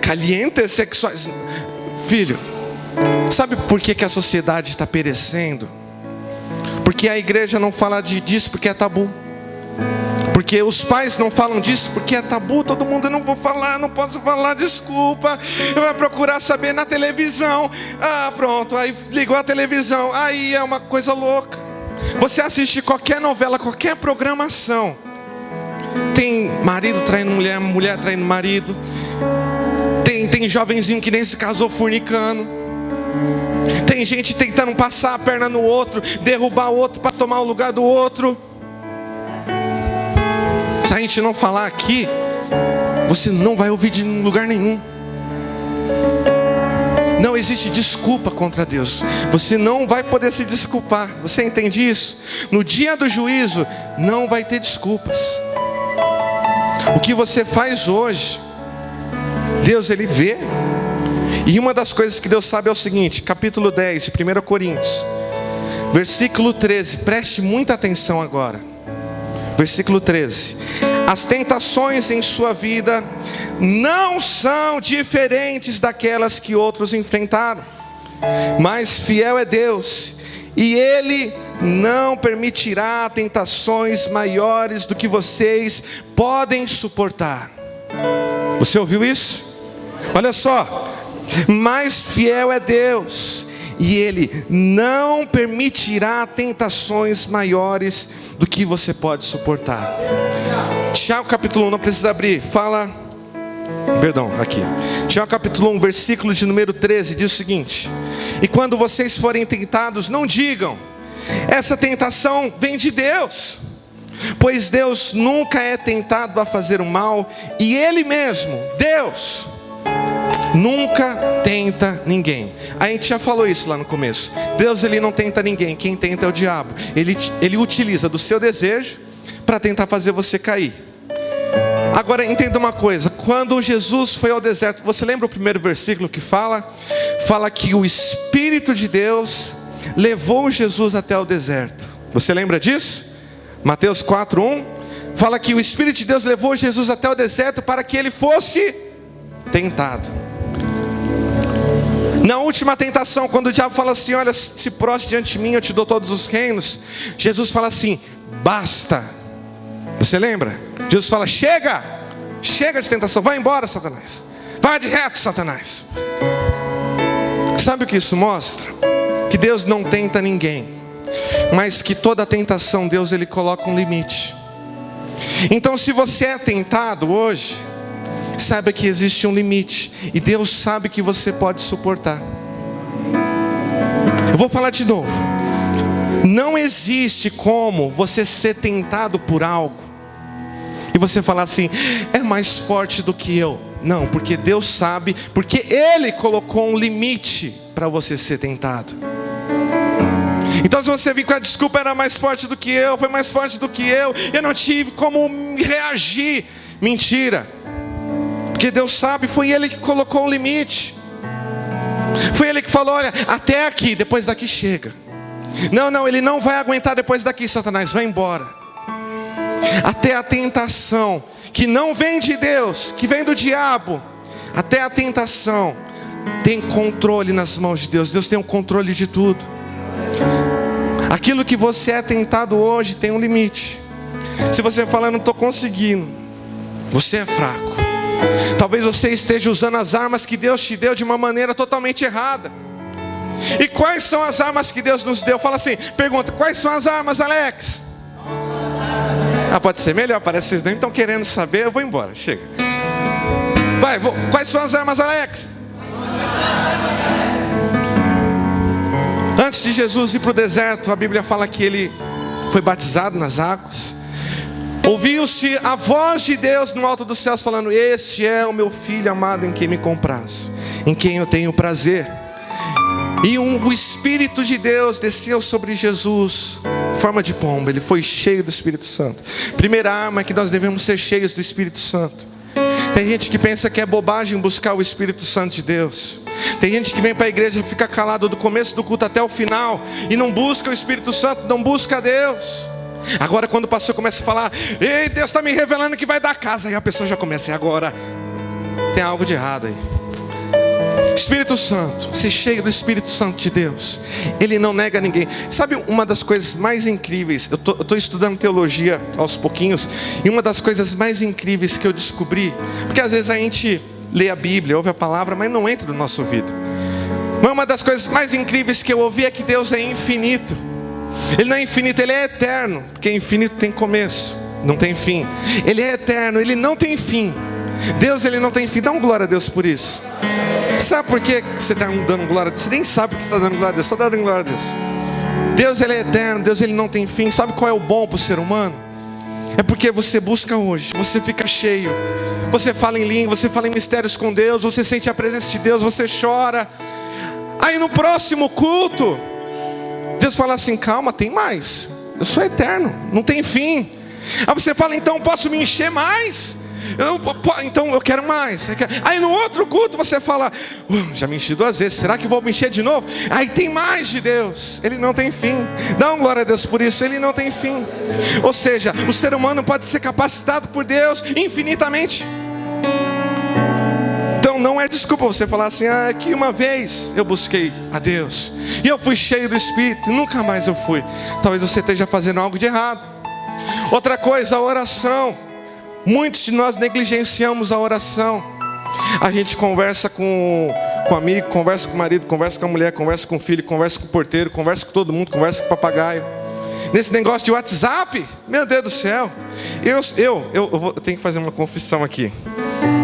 calientes, sexuais. Filho, sabe por que a sociedade está perecendo? Porque a igreja não fala disso porque é tabu. Porque os pais não falam disso porque é tabu. Todo mundo: não vou falar, não posso falar, desculpa. Eu vou procurar saber na televisão. Pronto, aí ligou a televisão, aí é uma coisa louca. Você assiste qualquer novela, qualquer programação, tem marido traindo mulher, mulher traindo marido. Tem jovenzinho que nem se casou fornicando. Tem gente tentando passar a perna no outro, derrubar o outro para tomar o lugar do outro. Se a gente não falar aqui, você não vai ouvir de lugar nenhum. Não existe desculpa contra Deus. Você não vai poder se desculpar. Você entende isso? No dia do juízo, não vai ter desculpas. O que você faz hoje, Deus, Ele vê. E uma das coisas que Deus sabe é o seguinte: capítulo 10 de 1 Coríntios, versículo 13. Preste muita atenção agora. Versículo 13: as tentações em sua vida não são diferentes daquelas que outros enfrentaram, mas fiel é Deus, e Ele não permitirá tentações maiores do que vocês podem suportar. Você ouviu isso? Olha só: mas fiel é Deus, e Ele não permitirá tentações maiores do que você pode suportar. Tiago capítulo 1, não precisa abrir, fala, perdão, aqui. Tiago capítulo 1, versículo de número 13, diz o seguinte: e quando vocês forem tentados, não digam: essa tentação vem de Deus, pois Deus nunca é tentado a fazer o mal, e Ele mesmo, Deus, nunca tenta ninguém. A gente já falou isso lá no começo. Deus, Ele não tenta ninguém. Quem tenta é o diabo. Ele utiliza do seu desejo para tentar fazer você cair. Agora entenda uma coisa: quando Jesus foi ao deserto, você lembra o primeiro versículo que fala que o Espírito de Deus levou Jesus até o deserto. Você lembra disso? Mateus 4:1 fala que o Espírito de Deus levou Jesus até o deserto para que Ele fosse tentado. Na última tentação, quando o diabo fala assim: olha, se prostre diante de mim, eu te dou todos os reinos, Jesus fala assim: basta. Você lembra? Jesus fala: chega de tentação, vai embora, Satanás, vai de reto, Satanás. Sabe o que isso mostra? Que Deus não tenta ninguém, mas que toda tentação, Deus, Ele coloca um limite. Então, se você é tentado hoje, saiba que existe um limite, e Deus sabe que você pode suportar. Eu vou falar de novo: não existe como você ser tentado por algo e você falar assim: é mais forte do que eu. Não, porque Deus sabe, porque Ele colocou um limite para você ser tentado. Então se você vir com a desculpa, era mais forte do que eu, foi mais forte do que eu não tive como reagir. Mentira. Porque Deus sabe, foi Ele que colocou um limite. Foi Ele que falou, olha, até aqui, depois daqui chega. Não, Ele não vai aguentar depois daqui, Satanás, vai embora. Até a tentação, que não vem de Deus, que vem do diabo, até a tentação, tem controle nas mãos de Deus. Deus tem o controle de tudo. Aquilo que você é tentado hoje tem um limite. Se você fala, eu não estou conseguindo, você é fraco. Talvez você esteja usando as armas que Deus te deu de uma maneira totalmente errada. E quais são as armas que Deus nos deu? Fala assim, pergunta, quais são as armas, Alex? Pode ser melhor, parece que vocês nem estão querendo saber. Eu vou embora, chega. Quais são as armas, Alex? Antes de Jesus ir para o deserto, a Bíblia fala que Ele foi batizado nas águas. Ouviu-se a voz de Deus no alto dos céus falando, este é o meu filho amado em quem me comprazo, em quem eu tenho prazer. E o Espírito de Deus desceu sobre Jesus em forma de pomba. Ele foi cheio do Espírito Santo. Primeira arma é que nós devemos ser cheios do Espírito Santo. Tem gente que pensa que é bobagem buscar o Espírito Santo de Deus. Tem gente que vem para a igreja e fica calado do começo do culto até o final e não busca o Espírito Santo, não busca Deus. Agora quando o pastor começa a falar, ei, Deus está me revelando que vai dar casa, aí a pessoa já começa, e agora? Tem algo de errado aí. Espírito Santo, ser cheio do Espírito Santo de Deus. Ele não nega ninguém. Sabe uma das coisas mais incríveis? Eu estou estudando teologia aos pouquinhos, e uma das coisas mais incríveis que eu descobri, porque às vezes a gente lê a Bíblia, ouve a palavra, mas não entra no nosso ouvido. Mas uma das coisas mais incríveis que eu ouvi é que Deus é infinito. Ele não é infinito, Ele é eterno. Porque infinito tem começo, não tem fim. Ele é eterno, Ele não tem fim. Deus, Ele não tem fim. Dá um glória a Deus por isso. Sabe por que você está dando glória a Deus? Você nem sabe o que você está dando glória a Deus, só está dando glória a Deus. Deus, Ele é eterno, Deus, Ele não tem fim. Sabe qual é o bom para o ser humano? É porque você busca hoje, você fica cheio, você fala em língua, você fala em mistérios com Deus, você sente a presença de Deus, você chora. Aí no próximo culto, Deus fala assim, calma, tem mais. Eu sou eterno, não tem fim. Aí você fala, então posso me encher mais? Então eu quero mais. Aí no outro culto você fala, já me enchi 2 vezes, será que vou me encher de novo? Aí tem mais de Deus. Ele não tem fim. Dá uma glória a Deus por isso. Ele não tem fim. Ou seja, o ser humano pode ser capacitado por Deus infinitamente. Então não é desculpa você falar assim, que uma vez eu busquei a Deus e eu fui cheio do Espírito e nunca mais eu fui. Talvez você esteja fazendo algo de errado. Outra coisa, a oração. Muitos de nós negligenciamos a oração. A gente conversa com o amigo, conversa com o marido, conversa com a mulher, conversa com o filho, conversa com o porteiro, conversa com todo mundo, conversa com o papagaio. Nesse negócio de WhatsApp, meu Deus do céu. Eu tenho que fazer uma confissão aqui.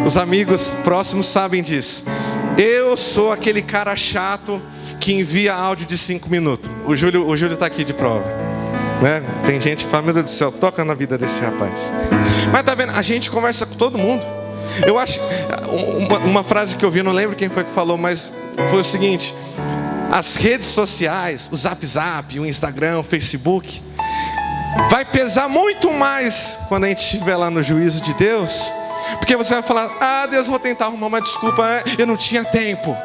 Os amigos próximos sabem disso. Eu sou aquele cara chato que envia áudio de 5 minutos. O Júlio está aqui de prova. Né? Tem gente que fala, meu Deus do céu, toca na vida desse rapaz. Mas tá vendo, a gente conversa com todo mundo. Eu acho, uma frase que eu vi, não lembro quem foi que falou, mas foi o seguinte: as redes sociais, o Zap, o Instagram, o Facebook, vai pesar muito mais quando a gente estiver lá no juízo de Deus. Porque você vai falar, Deus, vou tentar arrumar uma desculpa, eu não tinha tempo.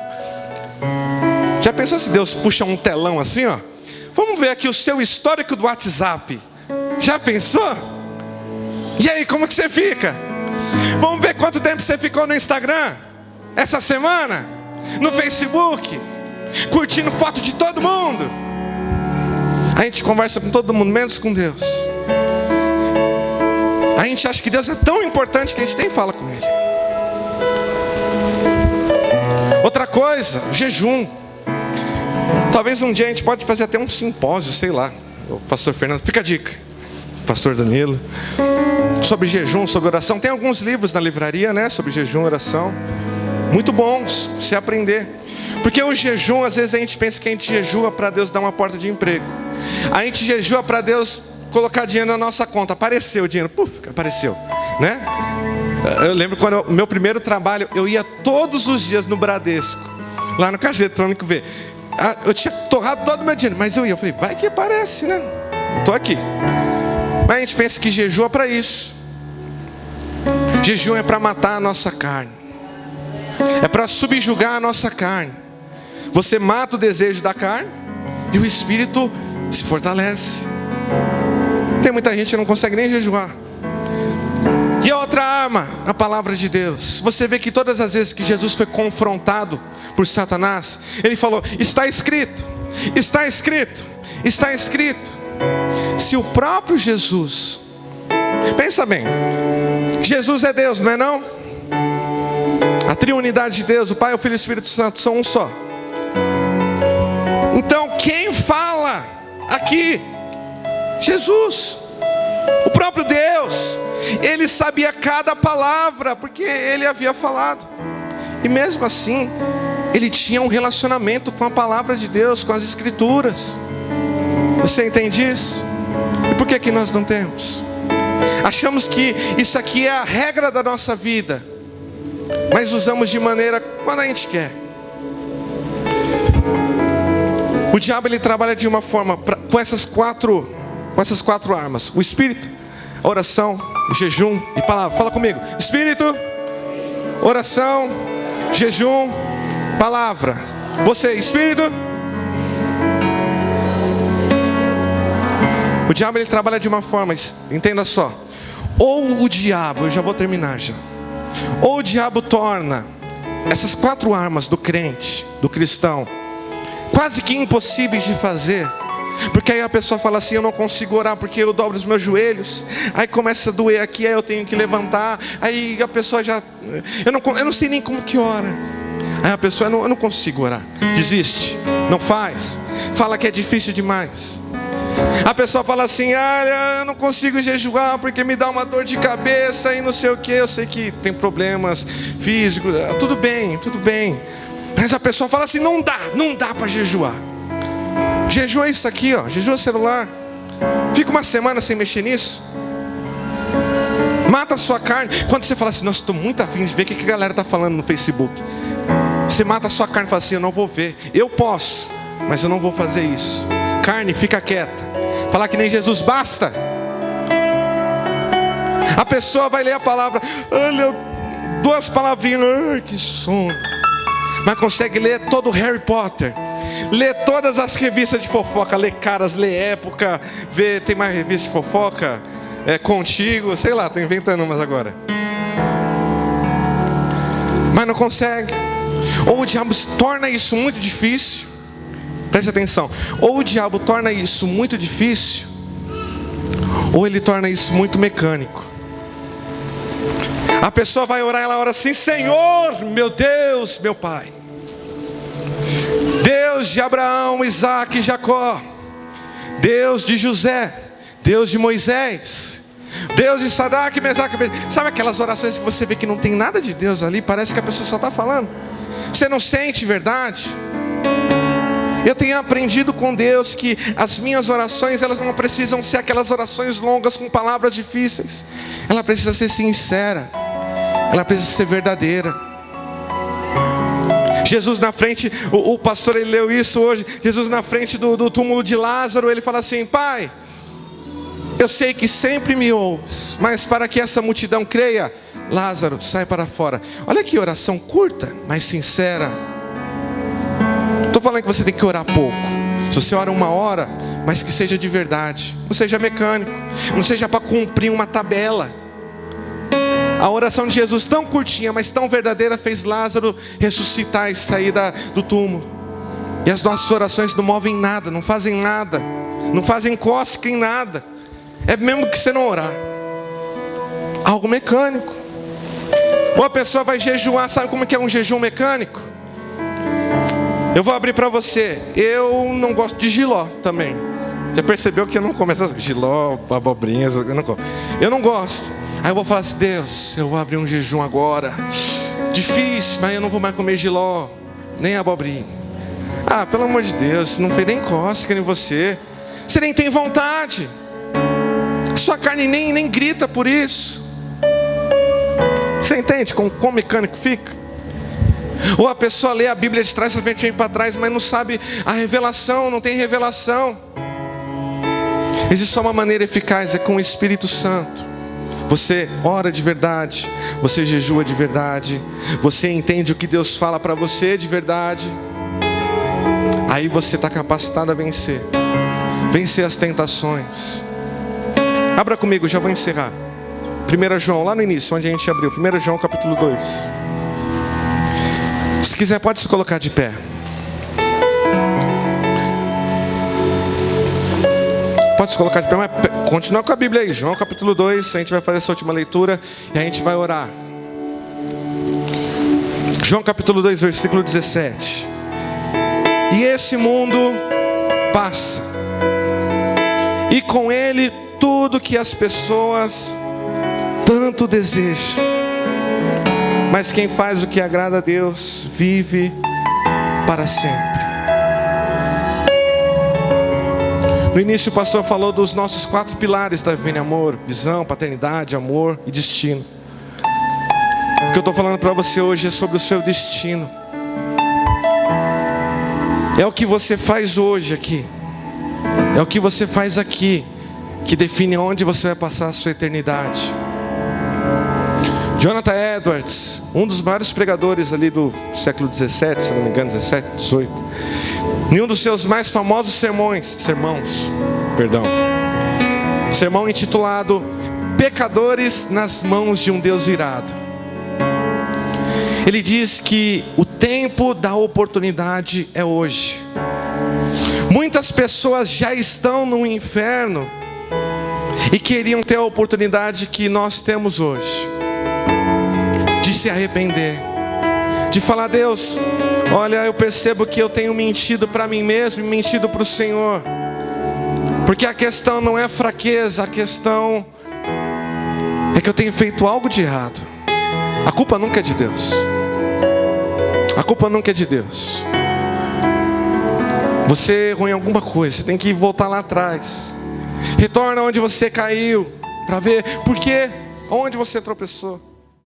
Já pensou se Deus puxa um telão assim, ó? Vamos ver aqui o seu histórico do WhatsApp. Já pensou? E aí, como que você fica? Vamos ver quanto tempo você ficou no Instagram essa semana, no Facebook, curtindo foto de todo mundo. A gente conversa com todo mundo, menos com Deus. A gente acha que Deus é tão importante que a gente nem fala com Ele. Outra coisa, jejum. Talvez um dia a gente pode fazer até um simpósio, sei lá. O pastor Fernando, fica a dica. Pastor Danilo. Sobre jejum, sobre oração. Tem alguns livros na livraria, né? Sobre jejum e oração. Muito bons, se aprender. Porque o jejum, às vezes a gente pensa que a gente jejua para Deus dar uma porta de emprego. A gente jejua para Deus colocar dinheiro na nossa conta. Apareceu o dinheiro, apareceu, né? Eu lembro quando meu primeiro trabalho, eu ia todos os dias no Bradesco, lá no caixa eletrônico ver. Eu tinha torrado todo o meu dinheiro, mas eu falei, vai que aparece, né? Eu tô aqui. Mas a gente pensa que jejum é para isso. Jejum é para matar a nossa carne. É para subjugar a nossa carne. Você mata o desejo da carne e o espírito se fortalece. Tem muita gente que não consegue nem jejuar. E a outra arma, a palavra de Deus. Você vê que todas as vezes que Jesus foi confrontado por Satanás, ele falou, está escrito, está escrito, está escrito. Se o próprio Jesus, pensa bem, Jesus é Deus, não é não? A triunidade de Deus, o Pai, o Filho e o Espírito Santo são um só. Então quem fala aqui? Jesus, o próprio Deus. Ele sabia cada palavra, porque ele havia falado. E mesmo assim, ele tinha um relacionamento com a palavra de Deus, com as Escrituras. Você entende isso? E por que nós não temos? Achamos que isso aqui é a regra da nossa vida, mas usamos de maneira quando a gente quer. O diabo ele trabalha de uma forma com essas quatro armas: o espírito, a oração, o jejum e palavra. Fala comigo: espírito, oração, jejum, palavra. Você, espírito. O diabo ele trabalha de uma forma, entenda só. Ou o diabo, eu já vou terminar já. Ou o diabo torna essas quatro armas do crente, do cristão, quase que impossíveis de fazer. Porque aí a pessoa fala assim: eu não consigo orar porque eu dobro os meus joelhos. Aí começa a doer aqui, aí eu tenho que levantar. Aí a pessoa já, eu não sei nem como que ora. Aí a pessoa, eu não consigo orar. Desiste, não faz. Fala que é difícil demais. A pessoa fala assim: eu não consigo jejuar porque me dá uma dor de cabeça e não sei o que. Eu sei que tem problemas físicos. Tudo bem. Mas a pessoa fala assim: não dá para jejuar. Jejum é isso aqui, ó. Jejum é celular. Fica uma semana sem mexer nisso. Mata a sua carne. Quando você fala assim: nossa, estou muito afim de ver o que a galera está falando no Facebook. Você mata a sua carne e fala assim: eu não vou ver. Eu posso, mas eu não vou fazer isso. Carne, fica quieta. Falar que nem Jesus, basta. A pessoa vai ler a palavra, olha, 2 palavrinhas, ai que sono. Mas consegue ler todo o Harry Potter, lê todas as revistas de fofoca, lê Caras, lê Época, vê, tem mais revista de fofoca, Contigo, sei lá, estou inventando umas agora. Mas não consegue. Ou o diabo torna isso muito difícil. Preste atenção. Ou o diabo torna isso muito difícil, ou ele torna isso muito mecânico. A pessoa vai orar, ela ora assim: Senhor, meu Deus, meu Pai, Deus de Abraão, Isaac e Jacó, Deus de José, Deus de Moisés, Deus de Sadraque, Mesaque. Sabe aquelas orações que você vê que não tem nada de Deus ali? Parece que a pessoa só está falando. Você não sente verdade. Eu tenho aprendido com Deus que as minhas orações, elas não precisam ser aquelas orações longas com palavras difíceis. Ela precisa ser sincera. Ela precisa ser verdadeira. Jesus na frente, o pastor ele leu isso hoje. Jesus na frente do túmulo de Lázaro, ele fala assim: Pai, eu sei que sempre me ouves, mas para que essa multidão creia, Lázaro, sai para fora. Olha que oração curta, mas sincera. Estou falando que você tem que orar pouco. Se você ora 1 hora, mas que seja de verdade. Não seja mecânico. Não seja para cumprir uma tabela. A oração de Jesus, tão curtinha, mas tão verdadeira, fez Lázaro ressuscitar e sair do túmulo. E as nossas orações não movem nada, não fazem nada, não fazem cócega em nada. É mesmo que você não orar. Algo mecânico. Ou a pessoa vai jejuar. Sabe como é que é um jejum mecânico? Eu vou abrir para você. Eu não gosto de jiló também. Já percebeu que eu não como essas jiló, abobrinhas? Eu não gosto. Aí eu vou falar assim: Deus, eu vou abrir um jejum agora. Difícil, mas eu não vou mais comer jiló, nem abobrinha. Pelo amor de Deus, não fez nem cócega em você. Você nem tem vontade. Sua carne nem grita por isso. Você entende como mecânico fica? Ou a pessoa lê a Bíblia de trás para frente e para trás, mas não sabe a revelação, não tem revelação. Existe só uma maneira eficaz, é com o Espírito Santo. Você ora de verdade, você jejua de verdade, você entende o que Deus fala para você de verdade. Aí você está capacitado a vencer as tentações. Abra comigo, já vou encerrar. 1 João, lá no início, onde a gente abriu. 1 João capítulo 2. Se quiser pode se colocar de pé. Pode se colocar de pé, mas continua com a Bíblia aí. João capítulo 2, a gente vai fazer essa última leitura e a gente vai orar. João capítulo 2, versículo 17. E esse mundo passa, e com ele tudo que as pessoas tanto desejam. Mas quem faz o que agrada a Deus vive para sempre. No início o pastor falou dos nossos 4 pilares da vida: amor, visão, paternidade, amor e destino. O que eu estou falando para você hoje é sobre o seu destino. É o que você faz hoje aqui, é o que você faz aqui que define onde você vai passar a sua eternidade. Jonathan Edwards, um dos maiores pregadores ali do século 17, se não me engano, 17, 18, em um dos seus mais famosos sermão intitulado Pecadores nas mãos de um Deus irado, ele diz que o tempo da oportunidade é hoje. Muitas pessoas já estão no inferno e queriam ter a oportunidade que nós temos hoje, de se arrepender, de falar: Deus, olha, eu percebo que eu tenho mentido para mim mesmo e mentido para o Senhor. Porque a questão não é fraqueza, a questão é que eu tenho feito algo de errado. A culpa nunca é de Deus. A culpa nunca é de Deus. Você errou em alguma coisa, você tem que voltar lá atrás. Retorna onde você caiu, para ver por quê, onde você tropeçou.